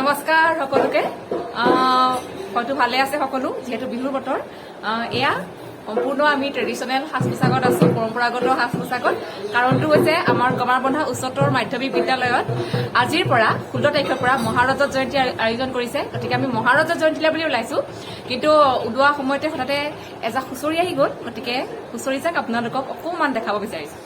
নমস্কাৰ সকলোকে হয়তো ভালে আছে সকলো যেহেতু বিহুৰ বতৰ এয়া সম্পূৰ্ণ আমি ট্ৰেডিশনেল সাজ পোছাকত আছো পৰম্পৰাগত সাজ পোছাকত কাৰণটো হৈছে আমাৰ কমাৰবন্ধা উচ্চতৰ মাধ্যমিক বিদ্যালয়ত আজিৰ পৰা 16 তাৰিখৰ পৰা মহাৰজত জয়ন্তী আয়োজন কৰিছে গতিকে আমি মহাৰজত জয়ন্তীলে বুলি ওলাইছো কিন্তু ওলোৱা সময়তে হঠাতে এজা হুঁচৰি আহি গ'ল গতিকে হুঁচৰি যাক আপোনালোকক অকণমান দেখাব বিচাৰিছো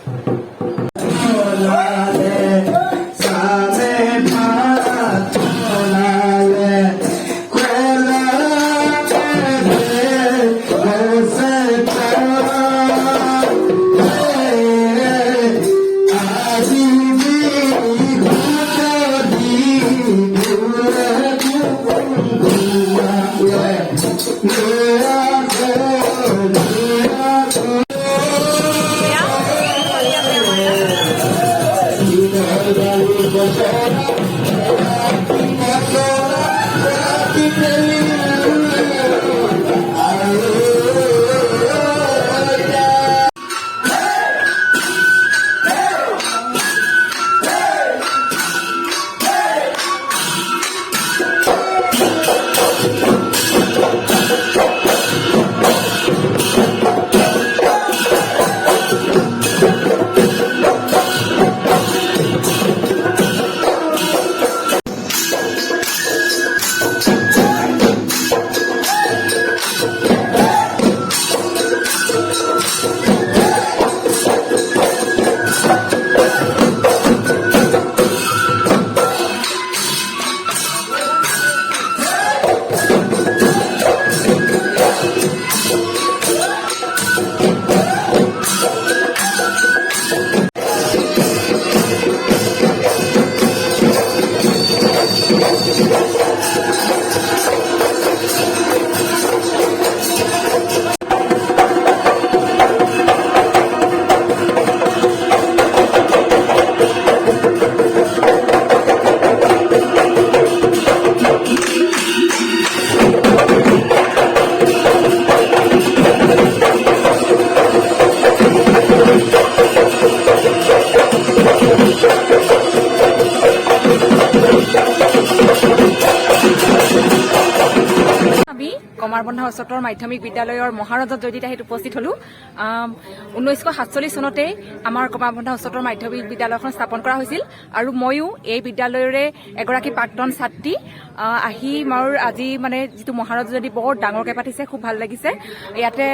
কমাৰবন্ধা উচ্চতৰ মাধ্যমিক বিদ্যালয়ৰ মহাৰজত জয়ন্তীত আহি উপস্থিত হলো 1947 চনতে আমাৰ কমাৰবন্ধা উচ্চতৰ মাধ্যমিক বিদ্যালয়খন স্থাপন কৰা হৈছিল আৰু ময়ো এই বিদ্যালয়ৰে এগৰাকী প্ৰাক্তন ছাত্ৰী আহি মোৰ আজি মানে যিটো মহাৰজত জয়ন্তী বৰ ডাঙৰকৈ পাতিছে খুব ভাল লাগিছে ইয়াতে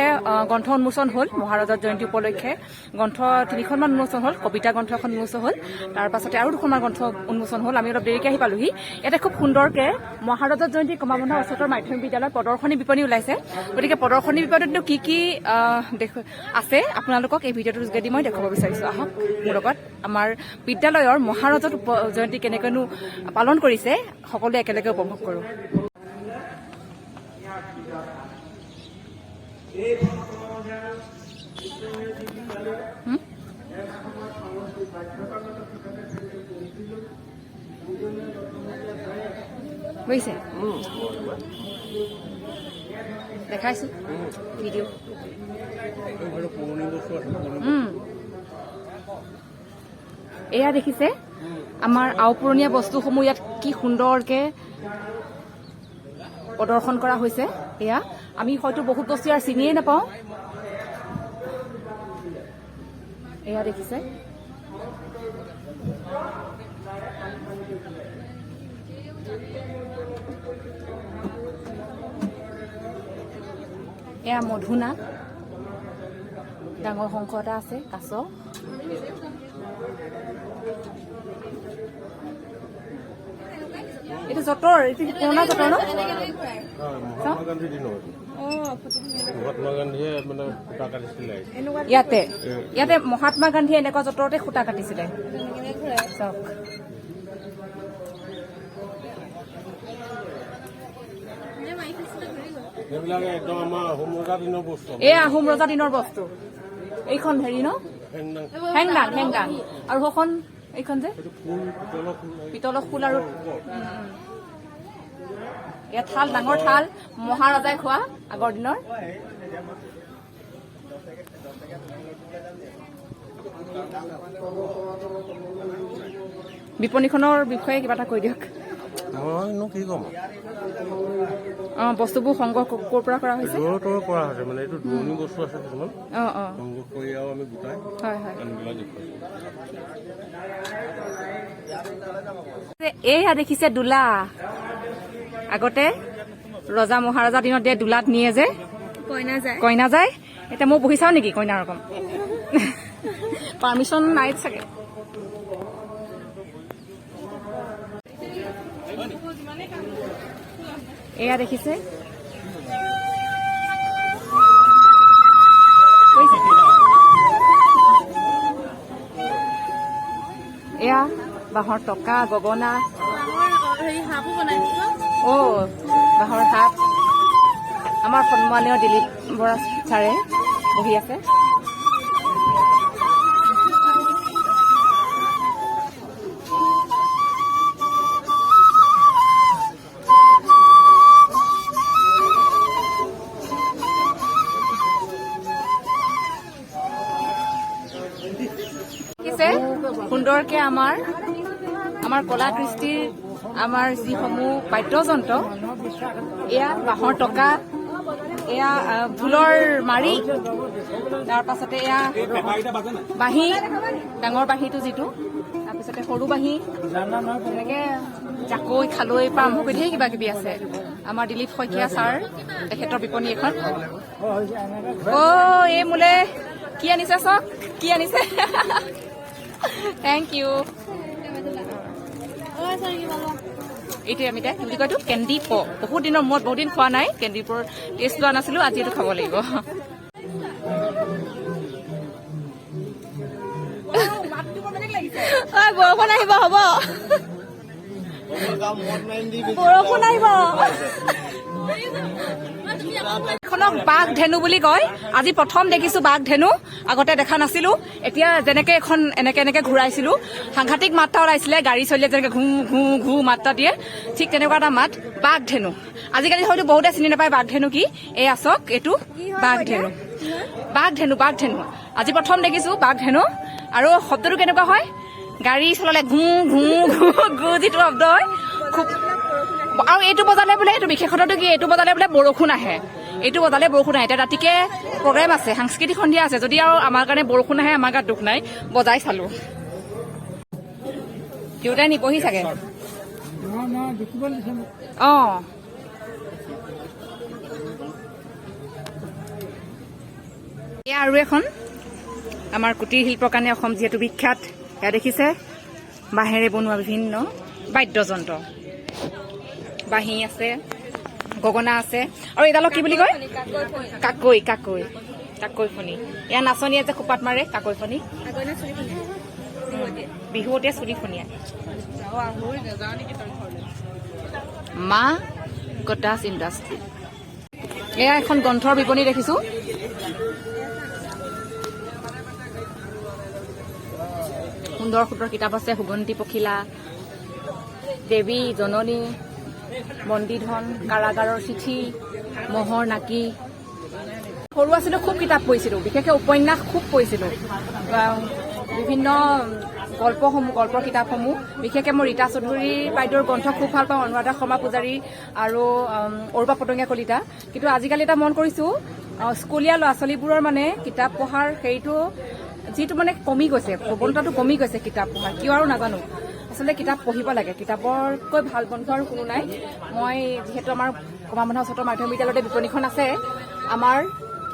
গ্ৰন্থ উন্মোচন হ'ল মহাৰজত জয়ন্তী উপলক্ষে গ্ৰন্থ 3খনমান উন্মোচন হ'ল কবিতা গ্ৰন্থ এখন উন্মোচন হ'ল তাৰ পাছতে আৰু 2খনমান গ্ৰন্থ উন্মোচন হ'ল আমি অলপ দেৰিকৈ আহি পালোহি ইয়াতে খুব সুন্দৰকৈ মহাৰজত জয়ন্তী কমাৰবন্ধা উচ্চতৰ মাধ্যমিক বিদ্যালয়ত প্ৰদৰ্শনী বিপণী ওলাইছে গতিকে প্ৰদৰ্শনী বিপণীতনো কি আছে আপোনালোকক এই ভিডিঅ'টোৰ যোগেদি মই দেখুৱাব বিচাৰিছো আহক মোৰ লগত আমাৰ বিদ্যালয়ৰ মহাৰজত জয়ন্তী কেনেকৈনো পালন কৰিছে সকলোৱে একেলগে উপভোগ কৰোঁ বুজিছে দেখাইছো ভিডিঅ' এয়া দেখিছে আমাৰ আওপুৰণীয়া বস্তুসমূহ ইয়াত কি সুন্দৰকে প্ৰদৰ্শন কৰা হৈছে এয়া আমি হয়তো বহুত বস্তু ইয়াৰ চিনিয়ে নাপাওঁ এয়া দেখিছে এয়া মধুনা ডাঙৰ শংখ এটা আছে কাছ এইটো যঁতৰ এইটো পুৰণা যঁতৰ ন ইয়াতে মহাত্মা গান্ধীয়ে এনেকুৱা যঁতৰতে সূতা কাটিছিলে চাওক এই আহোম ৰজা দিনৰ বস্তু এইখন হেৰি ন হেংদাং আৰু সেইখন এইখন যে পিতলৰ ফুল আৰু ইয়াত থাল ডাঙৰ থাল মহাৰজাই খোৱা আগৰ দিনৰ বিপণীখনৰ বিষয়ে কিবা এটা কৈ দিয়ক। কথানো কি ক'ম বস্তুবোৰ সংগ্ৰহ ক'ৰ পৰা কৰা হৈছে দূৰৰ পৰা হৈছে মানে এইটো দূৰণি বস্তু আছে কিছুমান সংগ্ৰহ কৰি আৰু আমি গোটাই আনিবলৈ দেখুৱাইছোঁ এইয়া দেখিছে দোলা আগতে ৰজা মহাৰজা দিনত দিয়ে দোলাত নিয়ে যে কইনা যায় এতিয়া মই বহি চাওঁ নেকি কইনাৰ ৰকম পাৰ্মিশ্যন নাই চাগে এয়া দেখিছে এয়া বাঁহৰ টকা গগনা বাঁহৰ সাপ আমাৰ সন্মানীয় দিলীপ বৰা ছাৰে বহি আছে সুন্দৰকে আমাৰ কলা কৃষ্টিৰ আমাৰ যিসমূহ বাদ্যযন্ত্ৰ এয়া বাঁহৰ টকা এয়া ঢোলৰ মাৰি তাৰ পাছতে এয়া বাঁহী ডাঙৰ বাঁহীটো যিটো তাৰপিছতে সৰু বাঁহী এনেকে জাকৈ খালৈ পৰা আৰম্ভ কৰি ধেৰ কিবা কিবি আছে আমাৰ দিলীপ শইকীয়া ছাৰ তেখেতৰ বিপণী এখন এই মোলে কি আনিছে চক কি আনিছে থেংক ইউ এইটোৱে আমি কি বুলি কয়তো কেণ্ডি প বহুত দিনৰ মূৰত বহুত দিন খোৱা নাই কেণ্ডি পৰ টেষ্ট লোৱা নাছিলো আজি এইটো খাব লাগিব বৰষুণ আহিব হ'ব বৰষুণ আহিব এখনক বাঘ ধেনু বুলি কয় আজি প্ৰথম দেখিছো বাঘ ধেনু আগতে দেখা নাছিলো এতিয়া যেনেকে এখন এনেকে ঘূৰাইছিলো সাংঘাতিক মাত এটা ওলাইছিলে গাড়ী চলিলে যেনেকে ঘূ ঘূ ঘূ মাত এটা দিয়ে ঠিক তেনেকুৱা এটা মাত বাঘ ধেনু আজিকালি হয়তো বহুতে চিনি নাপায় বাঘ ধেনু কি এই আছক এইটো বাঘ ধেনু আজি প্ৰথম দেখিছো বাঘ ধেনু আৰু শব্দটো কেনেকুৱা হয় গাড়ী চলালে ঘূ ঘূ ঘূ ঘূ যিটো শব্দ হয় খুব আৰু এইটো বজালে বোলে এইটো বিশেষতটো কি এইটো বজালে বোলে বৰষুণ আহে এইটো বজালে বৰষুণ আহে এতিয়া ৰাতিকে প্ৰগ্ৰেম আছে সাংস্কৃতিক সন্ধিয়া আছে যদি আৰু আমাৰ কাৰণে বৰষুণ আহে আমাৰ গাত দুখ নাই বজাই চালো দেউতাই নিবহি চাগে এয়া আৰু এখন আমাৰ কুটিৰ শিল্পৰ কাৰণে অসম যিহেতু বিখ্যাত এয়া দেখিছে বাঁহেৰে বনোৱা বিভিন্ন বাদ্যযন্ত্ৰ বাঁহী আছে গগনা আছে আৰু এইডালক কি বুলি কয় কাকৈ ফণি এয়া নাচনীয়ে যে খোপাত মাৰে কাকৈ ফণি বিহুতে চুৰি ফণিয়াই মা গটাছ ইণ্ডাষ্ট্ৰী এয়া এখন গ্ৰন্থৰ বিপণী দেখিছো সুন্দৰ সুন্দৰ কিতাপ আছে সুগন্ধি পখিলা দেৱী জননী মন্দিৰধন কাৰাগাৰৰ চিঠি মহৰ নাকি সৰু আছিলো খুব কিতাপ পঢ়িছিলো বিশেষকৈ উপন্যাস খুব পঢ়িছিলো বিভিন্ন গল্পৰ কিতাপসমূহ বিশেষকৈ মই ৰীতা চৌধুৰী বাইদেউৰ গ্ৰন্থ খুব ভাল পাওঁ অনুৰাধা শৰ্মা পূজাৰী আৰু অৰুপা পটঙীয়া কলিতা কিন্তু আজিকালি এটা মন কৰিছোঁ স্কুলীয়া ল'ৰা ছোৱালীবোৰৰ মানে কিতাপ পঢ়াৰ সেইটো যিটো মানে কমি গৈছে প্ৰৱণতাটো কমি গৈছে কিতাপ পঢ়াৰ কিয় আৰু নাজানো আচলতে কিতাপ পঢ়িব লাগে কিতাপতকৈ ভাল বন্ধু আৰু কোনো নাই মই যিহেতু আমাৰ কমাৰবন্ধা উচ্চতৰ মাধ্যমিক বিদ্যালয়তে বিপণীখন আছে আমাৰ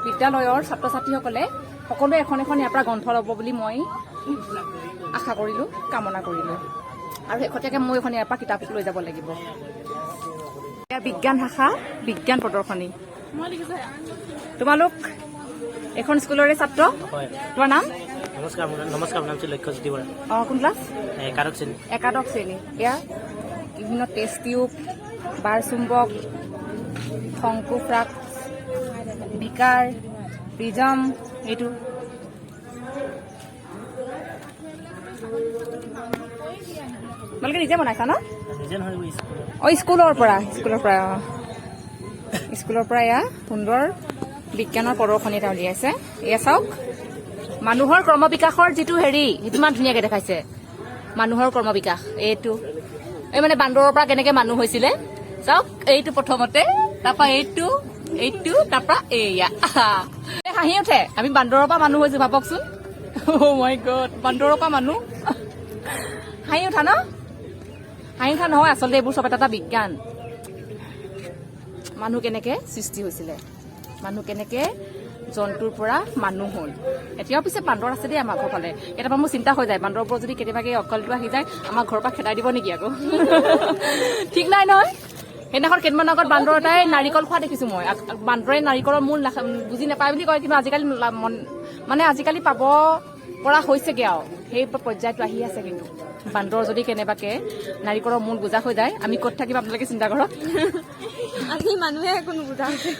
বিদ্যালয়ৰ ছাত্ৰ ছাত্ৰীসকলে সকলোৱে এখন ইয়াৰ পৰা গ্ৰন্থ ল'ব বুলি মই আশা কৰিলোঁ কামনা কৰিলোঁ আৰু শেহতীয়াকৈ মই এখন ইয়াৰ পৰা কিতাপ লৈ যাব লাগিব এয়া বিজ্ঞান শাখা বিজ্ঞান প্ৰদৰ্শনী তোমালোক এখন স্কুলৰে ছাত্ৰ তোমাৰ নাম নমস্কাৰ মোৰ নাম লক্ষ্যজ্যোতি বৰা কোন ক্লাছ একাদশ শ্ৰেণী এয়া বিভিন্ন টেষ্ট টিউব বাৰ চুম্বক শংকু ফ্ৰাক বিকাৰ প্ৰিজম এইটো তোমালোকে নিজে বনাইছা ন স্কুলৰ পৰা এয়া সুন্দৰ বিজ্ঞানৰ প্ৰদৰ্শনী এটা উলিয়াইছে এয়া চাওক মানুহৰ ক্ৰম বিকাশৰ যিটো হেৰি সেইটো ইমান ধুনীয়াকে দেখাইছে মানুহৰ ক্ৰম বিকাশ এইটো এই মানে বান্দৰৰ পৰা কেনেকে মানুহ হৈছিলে চাওক, এইটো প্ৰথমতে, তাৰপৰা এইটো তাৰপৰা এয়া হাঁহি উঠে। আমি বান্দৰৰ পৰা মানুহ হৈছো, ভাবকচোন। অ' মাই গড, বান্দৰৰ পৰা মানুহ। হাঁহি উঠা ন? হাঁহি উঠা নহয়, আচলতে এইবোৰ চব এটা বিজ্ঞান। মানুহ কেনেকে সৃষ্টি হৈছিলে, মানুহ কেনেকে জন্তুৰ পৰা মানুহ হ'ল। এতিয়াও পিছে বান্দৰ আছে দেই আমাৰ ঘৰ ফালে। কেতিয়াবা মোৰ চিন্তা হৈ যায়, বান্দৰবোৰ যদি কেতিয়াবাকে অকলটো আহি যায়, আমাৰ ঘৰৰ পৰা খেদাই দিব নেকি আকৌ। ঠিক নাই নহয়। সেইদিনাখন কেইদিনমান আগত বান্দৰ এটাই নাৰিকল খোৱা দেখিছো মই। বান্দৰে নাৰিকলৰ মূল বুজি নাপায় বুলি কয়, কিন্তু আজিকালি পাব পৰা হৈছেগে আৰু সেই পৰ্যায়টো আহি আছে। কিন্তু বান্দৰ যদি কেনেবাকে নাৰিকলৰ মূল বুজা হৈ যায়, আমি ক'ত থাকিম আপোনালোকে চিন্তা কৰক। আমি মানুহে একো নুবুজা হৈছে।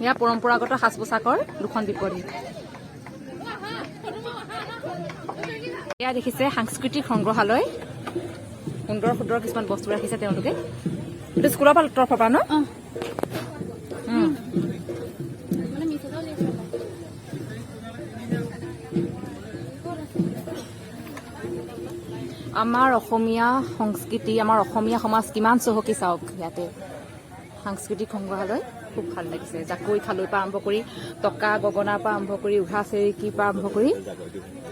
এয়া পৰম্পৰাগত সাজ পোছাকৰ দুখন বিপৰী। এয়া দেখিছে সাংস্কৃতিক সংগ্ৰহালয়, সুন্দৰ সুন্দৰ কিছুমান বস্তু ৰাখিছে তেওঁলোকে। এইটো স্কুলৰ তৰফৰ পৰা ন? আমাৰ অসমীয়া সংস্কৃতি, আমাৰ অসমীয়া সমাজ কিমান চহকী চাওক। ইয়াতে সাংস্কৃতিক সংগ্ৰহালয় খুব ভাল লাগিছে। জাকৈ খালৈৰ পৰা আৰম্ভ কৰি টকা গগনাৰ পৰা আৰম্ভ কৰি উঘা চেৰিকীৰ পৰা আৰম্ভ কৰি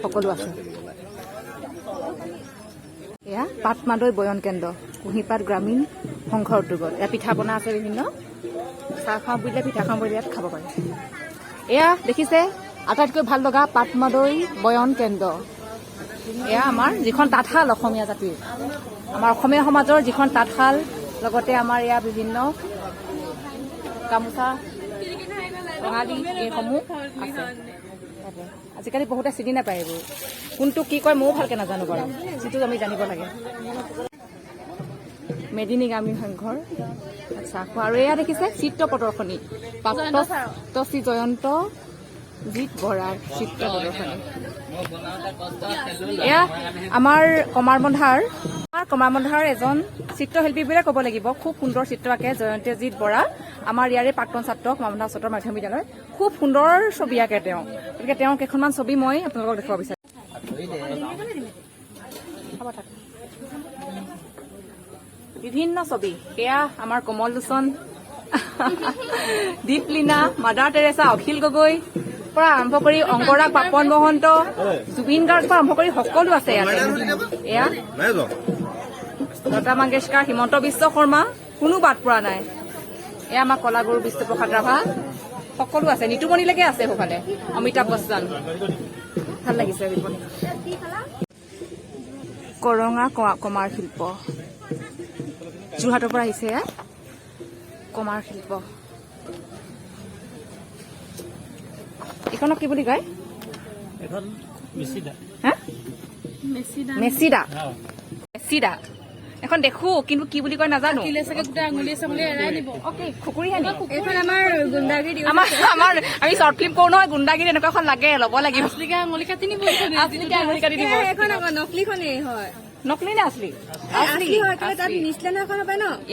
সকলো আছে। এয়া পাটমাদৈ বয়ন কেন্দ্ৰ, কুঁহিপাত গ্ৰামীণ সংঘৰ উদ্যোগত। এয়া পিঠা পনা আছে বিভিন্ন। চাহ খাওঁ বুলিলে, পিঠা খাওঁ বুলিলে ইয়াত খাব পাৰে। এয়া দেখিছে আটাইতকৈ ভাল লগা পাটমাদৈ বয়ন কেন্দ্ৰ। এয়া আমাৰ যিখন তাঁতশাল অসমীয়া জাতিৰ, আমাৰ অসমীয়া সমাজৰ যিখন তাঁতশাল, লগতে আমাৰ এয়া বিভিন্ন গামোচা, ৰঙালী এইসমূহ আছে। আজিকালি বহুতে চিনি নাপায় এইবোৰ, কোনটো কি কয় ময়ো ভালকে নাজানো বাৰু, যিটো আমি জানিব লাগে। মেদিনী গ্ৰামীণ সংঘৰ চাহ খোৱা। আৰু এয়া দেখিছে চিত্ৰ প্ৰদৰ্শনী, প্ৰাপ্তশ্ৰী জয়ন্তজিৎ বৰাৰ চিত্ৰ প্ৰদৰ্শনী। এয়া আমাৰ কমাৰবন্ধাৰ এজন চিত্ৰশিল্পী বুলিয়ে ক'ব লাগিব। খুব সুন্দৰ চিত্ৰ আঁকে জয়ন্তজিৎ বৰা, আমাৰ ইয়াৰে প্ৰাক্তন ছাত্ৰ কমাৰবন্ধা উচ্চতৰ মাধ্যমিক বিদ্যালয়। খুব সুন্দৰ ছবি আঁকে তেওঁ। গতিকে তেওঁৰ কেইখনমান ছবি মই আপোনালোকক দেখুৱাব বিচাৰিম। বিভিন্ন ছবি, এয়া আমাৰ কমল লোচন, দীপলীনা, মাদাৰ টেৰেছা, অখিল গগৈ পৰা আৰম্ভ কৰি অংগৰাগ পাপন মহন্ত, জুবিন গাৰ্গৰ পৰা আৰম্ভ কৰি সকলো আছে ইয়াতে। এয়া লতা মংগেশকাৰ, হিমন্ত বিশ্ব শৰ্মা, কোনো বাদ পৰা নাই। এয়া আমাৰ কলাগুৰু বিষ্ণুপ্ৰসাদ ৰাভা, সকলো আছে। নিতুমণিলৈকে আছে সেইফালে, অমিতাভ বচ্চন। ভাল লাগিছে। কৰঙা কমাৰ শিল্প, যোৰহাটৰ পৰা আহিছে কমাৰ শিল্প। এইখনক কি বুলি কয়? মেচিদা। এখন দেখো, কিন্তু কি বুলি কয় নাজানো। আমি শ্বৰ্ট ফিল্ম কৰো নহয়, গুণ্ডাগিৰি এনেকুৱা এখন লাগে, ল'ব লাগিব। নকলি নে আছলি?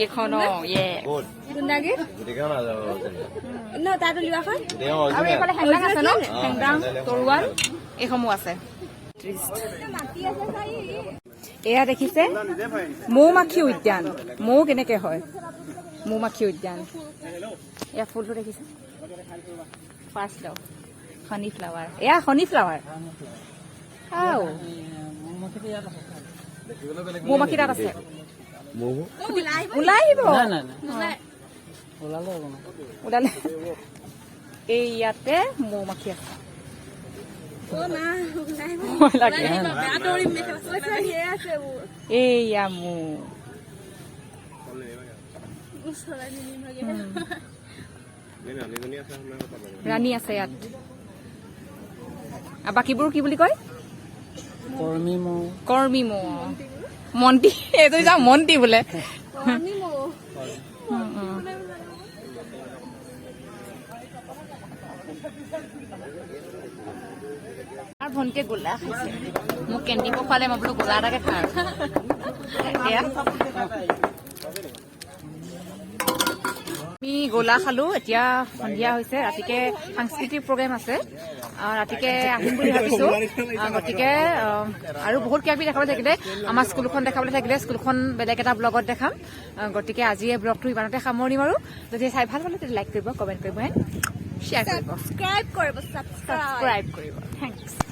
এইখন আৰু এইফালে হেংদাং আছে ন, হেংদাং, তৰোৱাল এইসমূহ আছে। এয়া দেখিছে মৌমাখি উদ্যান, মৌ কেনেকে হয়, মৌমাখি উদ্যান। এয়া ফুলটো দেখিছে, ফাৰ্ষ্ট লাভ, হনি ফ্লাৱাৰ। এয়া হনি ফ্লাৱাৰ। মৌমাখি তাত আছে, ওলাই আহিব, ওলালে। এই ইয়াতে মৌমাখি আছে। এইয়া মৌ, ৰাণী আছে ইয়াত। বাকীবোৰ কি বুলি কয়? কৰ্মী মৌ, মন্তি। এইটো যাওঁ মন্তি বোলে। আৰু ভণ্টিয়ে গোলা খাইছে, মোক কেন্দি পখালে, মই বোলো গোলা এটাকে খাওঁ। আমি গোলা খালো, এতিয়া সন্ধিয়া হৈছে। ৰাতিকে সাংস্কৃতিক প্ৰগ্ৰেম আছে, ৰাতিকে আহিম বুলি ভাবিছোঁ গতিকে আৰু বহুত কিবা কিবি দেখাবলৈ থাকিলে আমাৰ স্কুলখন দেখাবলৈ থাকিলে স্কুলখন বেলেগ এটা ব্লগত দেখাম গতিকে আজি এই ব্লগটো ইমানতে সামৰণি মাৰোঁ যদি চাই ভাল পালে তেতিয়া লাইক কৰিব কমেণ্ট কৰিব এণ্ড শ্বেয়াৰ কৰিব ছাবস্ক্ৰাইব কৰিব ছাবস্ক্ৰাইব কৰিব থেংকছ